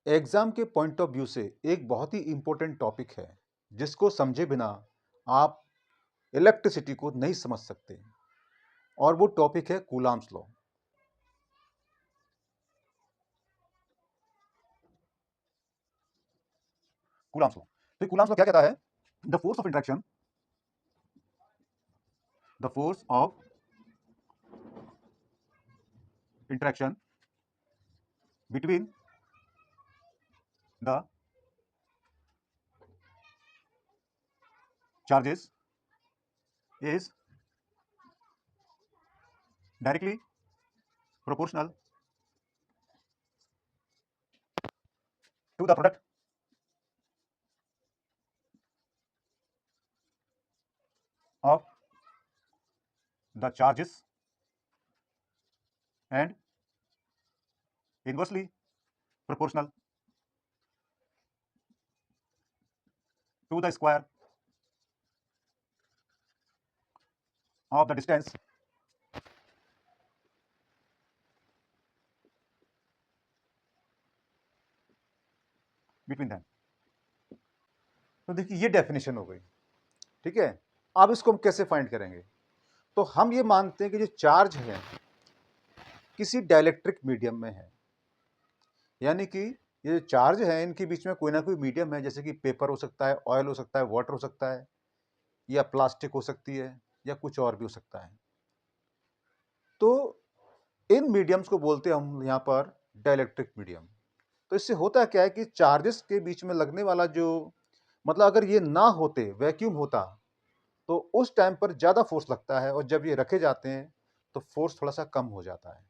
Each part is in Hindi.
एग्जाम के पॉइंट ऑफ व्यू से एक बहुत ही इंपॉर्टेंट टॉपिक है जिसको समझे बिना आप इलेक्ट्रिसिटी को नहीं समझ सकते और वो टॉपिक है कूलाम्स लॉ। कूलाम्स लॉ तो कूलाम्स लॉ क्या कहता है? The force of interaction, the force of interaction between the charges is directly proportional to the product of the charges and inversely proportional to the square of the distance between them। तो देखिए ये डेफिनेशन हो गई, ठीक है। अब इसको हम कैसे फाइंड करेंगे? तो हम ये मानते हैं कि जो चार्ज है किसी डाइलेक्ट्रिक मीडियम में है, यानी कि ये चार्ज है इनके बीच में कोई ना कोई मीडियम है, जैसे कि पेपर हो सकता है, ऑयल हो सकता है, वाटर हो सकता है, या प्लास्टिक हो सकती है, या कुछ और भी हो सकता है। तो इन मीडियम्स को बोलते हैं हम यहाँ पर डाइलेक्ट्रिक मीडियम। तो इससे होता क्या है कि चार्जेस के बीच में लगने वाला जो मतलब अगर ये ना होते, वैक्यूम होता, तो उस टाइम पर ज़्यादा फोर्स लगता है और जब ये रखे जाते हैं तो फोर्स थोड़ा सा कम हो जाता है।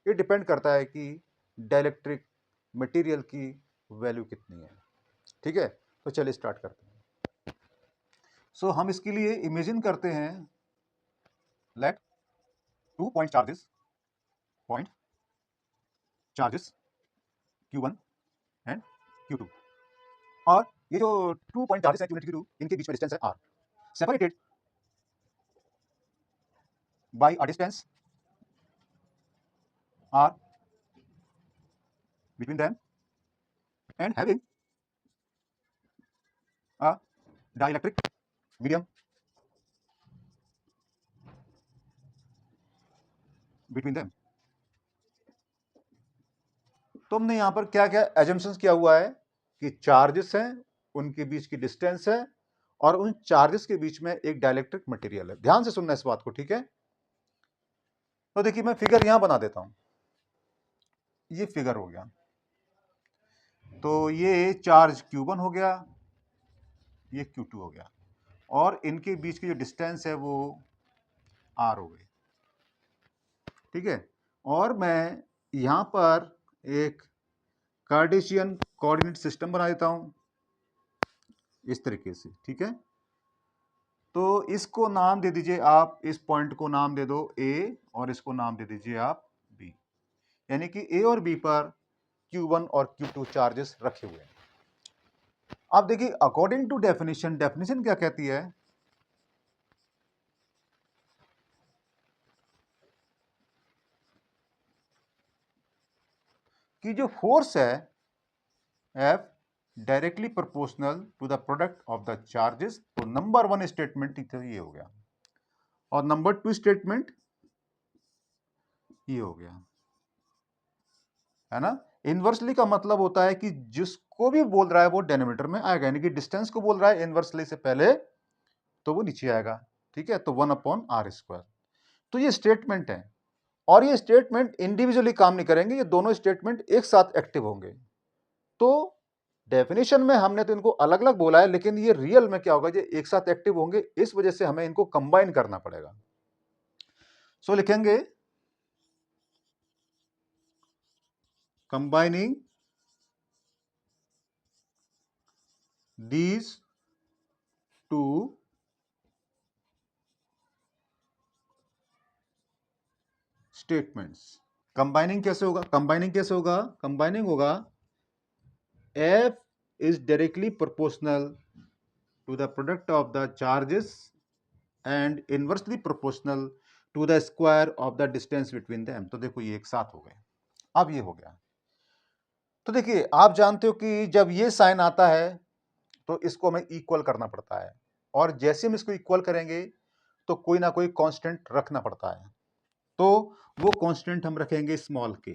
ये डिपेंड करता है कि डाइलेक्ट्रिक मटेरियल की वैल्यू कितनी है, ठीक है। तो चलिए स्टार्ट करते हैं। हम इसके लिए इमेजिन करते हैं, let two point charges Q1 and Q2, और ये जो 2 पॉइंट चार्जेस है Q1 Q2, इनके बीच में डिस्टेंस है R, separated by a distance R between them and having a dielectric medium between them। तो हमने यहाँ पर क्या क्या एजम्पशंस किया हुआ है कि चार्जेस हैं, उनके बीच की डिस्टेंस है, और उन चार्जेस के बीच में एक डाइलेक्ट्रिक मटेरियल है। ध्यान से सुनना इस बात को, ठीक है। तो देखिए मैं फिगर यहां बना देता हूं, ये फिगर हो गया। तो ये चार्ज Q1 हो गया, ये Q2 हो गया, और इनके बीच की जो डिस्टेंस है वो R हो गई, ठीक है। और मैं यहां पर एक कार्टेशियन कोऑर्डिनेट सिस्टम बना देता हूं इस तरीके से, ठीक है। तो इसको नाम दे दीजिए आप, इस पॉइंट को नाम दे दो A और इसको नाम दे दीजिए आप B, यानी कि A और B पर Q1 और Q2 चार्जेस रखे हुए हैं। अब देखिए अकॉर्डिंग टू डेफिनेशन, डेफिनेशन क्या कहती है कि जो फोर्स है F directly proportional to the product of the charges. तो नंबर 1 स्टेटमेंट ये हो गया, और नंबर 2 स्टेटमेंट ये हो गया, है ना। इनवर्सली का मतलब होता है कि जिसको भी बोल रहा है वो डेनोमिनेटर में आएगा, यानी कि डिस्टेंस को बोल रहा है इनवर्सली से पहले तो वो नीचे आएगा, ठीक है। तो 1/r²। तो ये स्टेटमेंट है, और ये स्टेटमेंट इंडिविजुअली काम नहीं करेंगे, ये दोनों स्टेटमेंट एक साथ एक्टिव होंगे। तो डेफिनेशन में हमने तो इनको अलग अलग बोला है, लेकिन ये रियल में क्या होगा, ये एक साथ एक्टिव होंगे, इस वजह से हमें इनको कंबाइन करना पड़ेगा। लिखेंगे combining these two statements. Combining कैसे होगा? कंबाइनिंग होगा F is directly proportional to the product of the charges and inversely proportional to the square of the distance between them। तो देखो ये एक साथ हो गए। अब ये हो गया, तो देखिए, आप जानते हो कि जब ये साइन आता है तो इसको हमें इक्वल करना पड़ता है, और जैसे हम इसको इक्वल करेंगे तो कोई ना कोई कांस्टेंट रखना पड़ता है। तो वो कांस्टेंट हम रखेंगे स्मॉल के।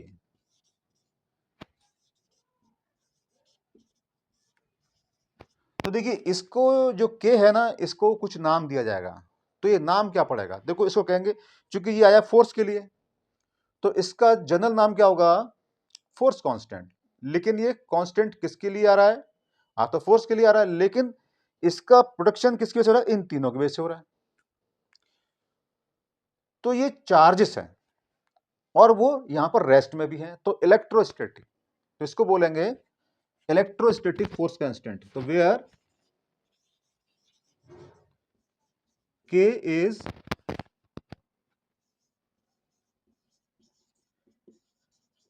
तो देखिए, इसको जो के है ना, इसको कुछ नाम दिया जाएगा। तो ये नाम क्या पड़ेगा? देखो, इसको कहेंगे, चूंकि ये आया फोर्स के लिए, तो इसका जनरल नाम क्या होगा? Force constant. लेकिन ये कांस्टेंट किसके लिए आ रहा है? तो फोर्स के लिए आ रहा है, लेकिन इसका प्रोडक्शन किसकी वजह से हो रहा है? इन तीनों की वजह से हो रहा है। तो ये चार्जेस हैं, और वो यहां पर रेस्ट में भी है, तो इलेक्ट्रोस्टैटिक, तो इसको बोलेंगे इलेक्ट्रोस्टैटिक फोर्स कांस्टेंट। तो वेयर के इज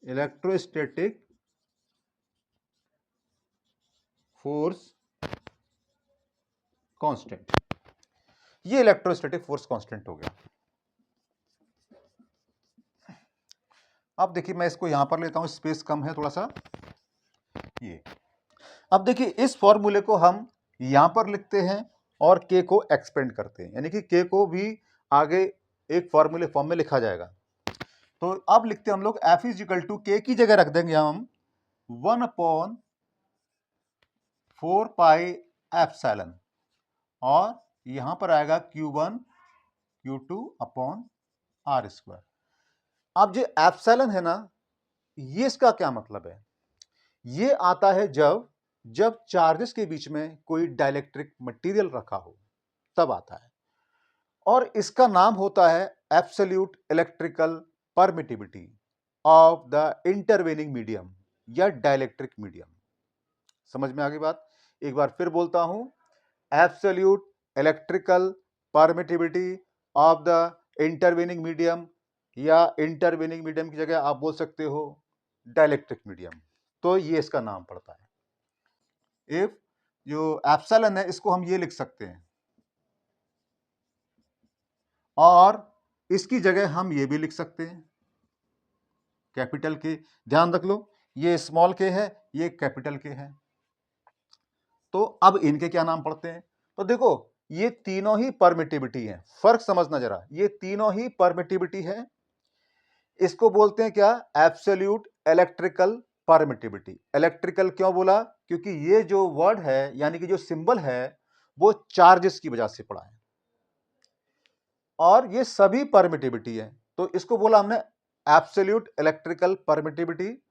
इलेक्ट्रोस्टैटिक फोर्स कांस्टेंट। ये इलेक्ट्रोस्टैटिक फोर्स कांस्टेंट हो गया। अब देखिए, मैं इसको यहां पर लेता हूं, स्पेस कम है थोड़ा सा। ये अब देखिए, इस फॉर्मूले को हम यहां पर लिखते हैं और के को एक्सपेंड करते हैं, यानी कि के को भी आगे एक फॉर्मूले फॉर्म में लिखा जाएगा। तो अब लिखते हैं हम लोग एफ इज इक्वल टू, के की जगह रख देंगे हम 1/4 पाई एप्सिलॉन, और यहां पर आएगा Q1 Q2 upon are square. अब जो एप्सिलॉन है ना, ये इसका क्या मतलब है? ये आता है जब जब चार्जेस के बीच में कोई डाइलेक्ट्रिक मटेरियल रखा हो, तब आता है। और इसका नाम होता है absolute electrical permittivity of the intervening medium या डाइलेक्ट्रिक मीडियम। समझ में आ गई बात? एक बार फिर बोलता हूं, absolute electrical permittivity of the intervening medium, या इंटरवेनिंग मीडियम की जगह आप बोल सकते हो डाइलेक्ट्रिक मीडियम। तो ये इसका नाम पड़ता है। इफ जो एप्सिलॉन है, इसको हम ये लिख सकते हैं, और इसकी जगह हम ये भी लिख सकते हैं कैपिटल के। ध्यान रख लो, ये स्मॉल के है, ये कैपिटल के है। तो अब इनके क्या नाम पड़ते हैं? तो देखो, ये तीनों ही परमिटिविटी है। फर्क समझना जरा, ये तीनों ही परमिटिविटी है। इसको बोलते हैं क्या? Absolute electrical permittivity. इलेक्ट्रिकल क्यों बोला? क्योंकि ये जो वर्ड है, यानी कि जो सिंबल है, वो चार्जेस की वजह से पड़ा है, और ये सभी परमिटिविटी है। तो इसको बोला हमने एब्सोल्यूट इलेक्ट्रिकल परमिटिविटी।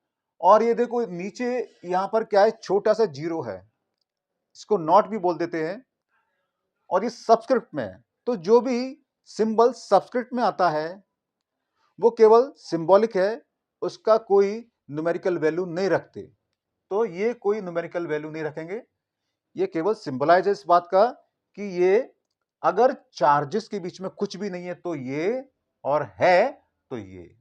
और ये देखो, नीचे यहां पर क्या है? छोटा सा जीरो है, इसको नॉट भी बोल देते हैं, और ये सबस्क्रिप्ट में है। तो जो भी सिंबल सबस्क्रिप्ट में आता है वो केवल सिंबॉलिक है, उसका कोई न्यूमेरिकल वैल्यू नहीं रखते। तो ये कोई न्यूमेरिकल वैल्यू नहीं रखेंगे, ये केवल सिंबलाइज है इस बात का कि ये अगर चार्जेस के बीच में कुछ भी नहीं है तो ये, और है तो ये।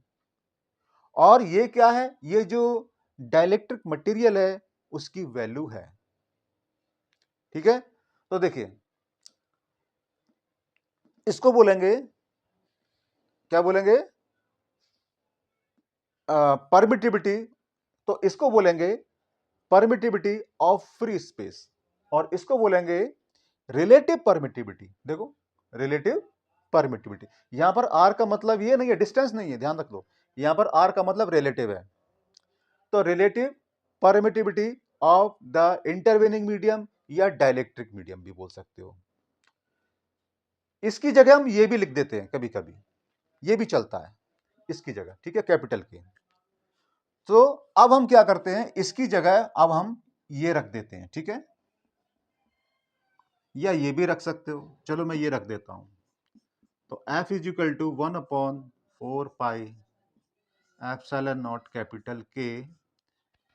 और ये क्या है? ये जो डाइलेक्ट्रिक मटेरियल है उसकी वैल्यू है। ठीक है? तो देखिए, इसको बोलेंगे, क्या बोलेंगे? परमिटिविटी। तो इसको बोलेंगे परमिटिविटी ऑफ फ्री स्पेस, और इसको बोलेंगे रिलेटिव परमिटिविटी। देखो, रिलेटिव परमिटिविटी। यहां पर आर का मतलब ये नहीं है, डिस्टेंस नहीं है, ध्यान रख लो। यहां पर आर का मतलब रिलेटिव है। तो relative permittivity of the intervening medium या डाइलेक्ट्रिक मीडियम भी बोल सकते हो। इसकी जगह हम ये भी लिख देते हैं, कभी कभी ये भी चलता है इसकी जगह, ठीक है, कैपिटल की। तो अब हम क्या करते हैं, इसकी जगह अब हम ये रख देते हैं, ठीक है, या ये भी रख सकते हो। चलो मैं ये रख देता हूं। तो F is equal to 1/4 pi epsilon nought capital K,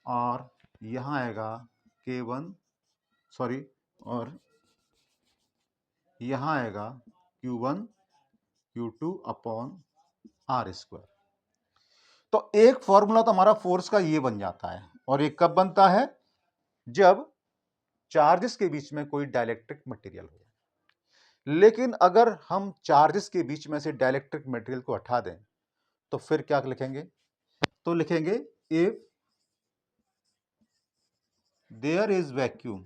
और यहां आएगा K1, सॉरी, और यहां आएगा Q1 Q2 upon are square. तो एक फॉर्मूला तो हमारा फोर्स का ये बन जाता है, और एक कब बनता है? जब चार्जेस के बीच में कोई डाइलेक्ट्रिक मटेरियल हो। लेकिन अगर हम चार्जेस के बीच में से डाइलेक्ट्रिक मटेरियल को हटा दें तो फिर क्या लिखेंगे? तो लिखेंगे इफ देयर इज वैक्यूम,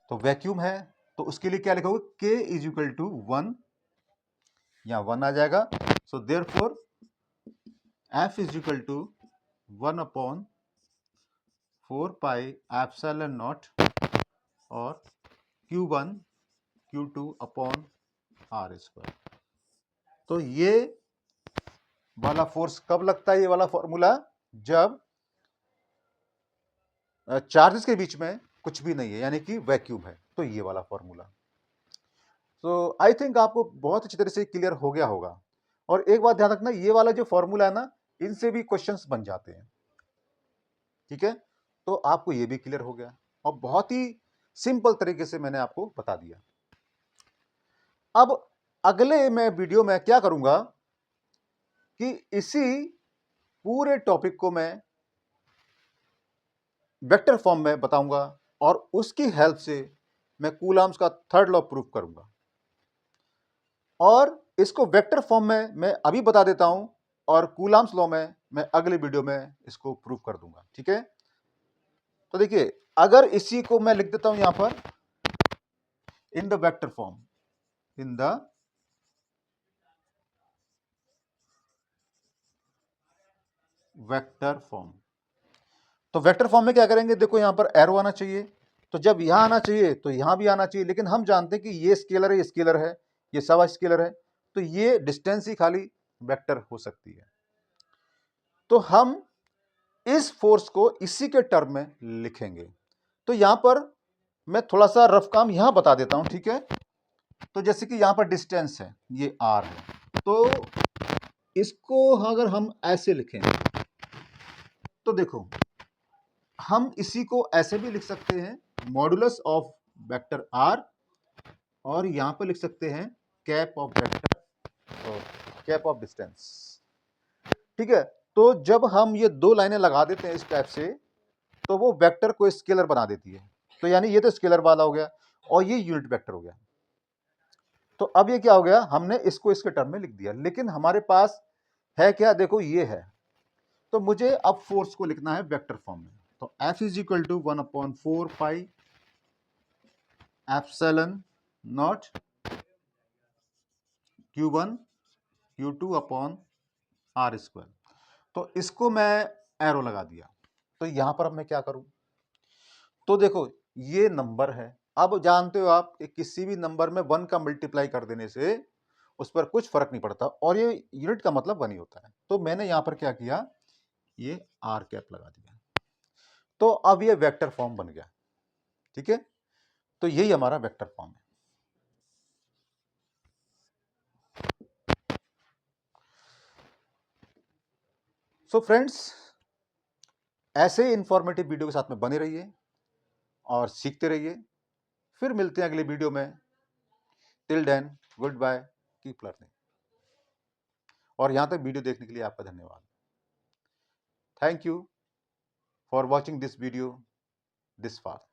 तो वैक्यूम है तो उसके लिए क्या लिखोगे, K इज इक्वल टू 1, यहां 1 आ जाएगा। So therefore F is equal to 1 upon 4 pi epsilon nought और Q1 Q2 upon R square. तो ये वाला फोर्स कब लगता है, ये वाला फॉर्मूला जब चार्जेस के बीच में कुछ भी नहीं है, यानी कि वैक्यूम है, तो ये वाला फॉर्मूला। तो आई थिंक आपको बहुत अच्छी तरह से क्लियर हो गया होगा। और एक बात ध्यान रखना, ये वाला जो फॉर्मूला है ना, इनसे भी क्वेश्चंस बन जाते हैं, ठीक है। तो आपको ये भी क्लियर हो गया और बहुत ही सिंपल तरीके से मैंने आपको बता दिया। अब अगले मैं वीडियो में क्या करूंगा कि इसी पूरे टॉपिक को मैं वेक्टर फॉर्म में बताऊंगा और उसकी हेल्प से मैं कूलम्स का थर्ड लॉ प्रूव करूंगा। और इसको वेक्टर फॉर्म में मैं अभी बता देता हूं और कूलम्स लॉ में मैं अगले वीडियो में इसको प्रूव कर दूंगा, ठीक है। तो देखिए, अगर इसी को मैं लिख देता हूं यहां पर in the vector form, in the vector form, तो वेक्टर फॉर्म में क्या करेंगे, देखो यहां पर एरो आना चाहिए, तो जब यहां आना चाहिए तो यहां भी आना चाहिए, लेकिन हम जानते हैं कि ये स्केलर है, ये स्केलर है, ये सब स्केलर है, तो ये डिस्टेंस ही खाली वेक्टर हो सकती है। तो हम इस फोर्स को इसी के टर्म में लिखेंगे। तो यहां पर मैं थोड़ा सा रफ काम यहां बता देता हूं, ठीक है। तो जैसे कि यहां पर डिस्टेंस है, ये r है, तो इसको अगर हम ऐसे लिखें तो देखो, हम इसी को ऐसे भी लिख सकते हैं, मॉडुलस ऑफ वेक्टर r, और यहां पर लिख सकते हैं कैप ऑफ वेक्टर और कैप ऑफ डिस्टेंस, ठीक है। तो जब हम ये दो लाइनें लगा देते हैं इस टाइप से, तो वो वेक्टर को स्केलर बना देती है। तो यानी ये तो स्केलर वाला हो गया और ये यूनिट वेक्टर हो गया। तो अब ये क्या हो गया, हमने इसको इसके टर्म में लिख दिया, लेकिन हमारे पास है क्या, देखो ये है। तो मुझे अब फोर्स को लिखना है वेक्टर फॉर्म में। तो F is equal to 1/4 pi epsilon nought Q1 Q2 upon R square. तो इसको मैं एरो लगा दिया। तो यहां पर अब मैं क्या करूं, तो देखो ये नंबर है। अब जानते हो आप कि किसी भी नंबर में 1 का मल्टीप्लाई कर देने से उस पर कुछ फर्क नहीं पड़ता, और ये यूनिट का मतलब 1 ही होता है। तो मैंने यहां पर क्या किया, ये आर कैप लगा दिया। तो अब ये वेक्टर फॉर्म बन गया, ठीक है। तो यही हमारा वेक्टर फॉर्म है। सो फ्रेंड्स, ऐसे इंफॉर्मेटिव वीडियो के साथ में बने रहिए और सीखते रहिए। फिर मिलते हैं अगले वीडियो में। Till then, goodbye, keep learning. और यहां तक वीडियो देखने के लिए आपका धन्यवाद। Thank you for watching this video this far.